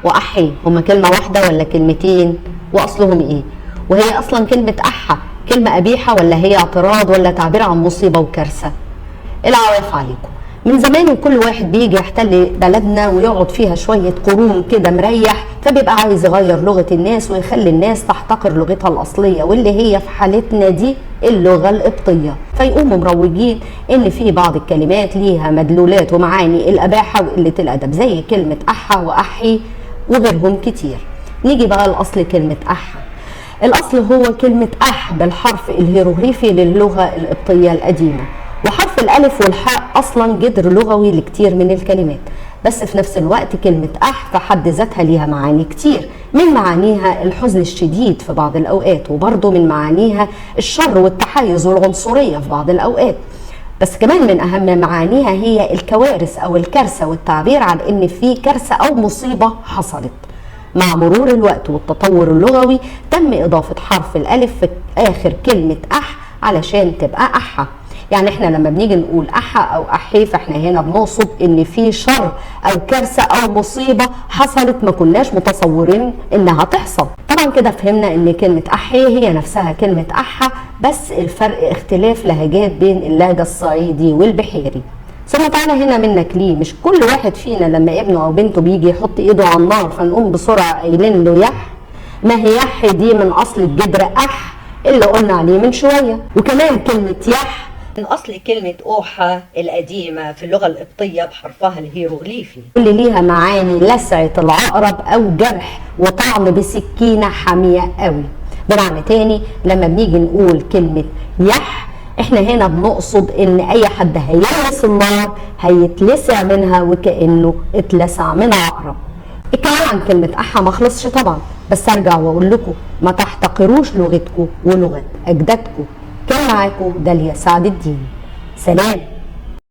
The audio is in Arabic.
وأحي هما كلمة واحدة ولا كلمتين؟ وأصلهم إيه؟ وهي أصلا كلمة أحى كلمة قبيحة ولا هي اعتراض ولا تعبير عن مصيبة وكارثة؟ العواف عليكم. من زمان وكل واحد بيجي يحتل بلدنا ويقعد فيها شوية قرون كده مريح، فبيبقى عايز يغير لغة الناس ويخلي الناس تحتقر لغتها الأصلية واللي هي في حالتنا دي اللغة القبطية، فيقوموا مروجين إن في بعض الكلمات ليها مدلولات ومعاني الأباحة وقلة الأدب زي كلمة أحى وأحي وغيرهم كتير. نيجي بقى لأصل كلمة أحى. الأصل هو كلمة أح بالحرف الهيروغليفي للغة القبطية القديمة، وحرف الألف والحاء أصلا جذر لغوي لكتير من الكلمات، بس في نفس الوقت كلمة أح في حد ذاتها ليها معاني كتير، من معانيها الحزن الشديد في بعض الأوقات، وبرضه من معانيها الشر والتحيز والعنصرية في بعض الأوقات، بس كمان من أهم معانيها هي الكوارث أو الكارثة والتعبير عن إن في كارثة أو مصيبة حصلت. مع مرور الوقت والتطور اللغوي تم إضافة حرف الألف في آخر كلمة أح علشان تبقى أحى. يعني احنا لما بنيجي نقول أحى أو أحي فاحنا هنا بنقصد إن في شر أو كارثة أو مصيبة حصلت ما كناش متصورين إنها تحصل. طبعا كده فهمنا إن كلمة أحي هي نفسها كلمة أحى، بس الفرق اختلاف لهجات بين اللهجة الصعيدي والبحيري. ثم تعالى هنا منك ليه، مش كل واحد فينا لما ابنه او بنته بيجي يحط ايده على النار فنقوم بسرعه قايلين له يح؟ ما هي يح دي من اصل الجذر اح اللي قلنا عليه من شويه. وكمان كلمه يح من اصل كلمه اوحى القديمه في اللغه القبطيه بحرفها الهيروغليفي اللي ليها معاني لسعه العقرب او جرح وطعن بسكينه حاميه قوي. بمعنى تاني لما بنيجي نقول كلمه يح احنا هنا بنقصد ان اي حد هيلمس النار هيتلسع منها وكأنه اتلسع من عقرب. الكلام عن كلمة أحى ما خلصش طبعا، بس ارجع واقول لكم ما تحتقروش لغتكم ولغة اجدادكم. كان معاكم داليا سعد الدين. سلام.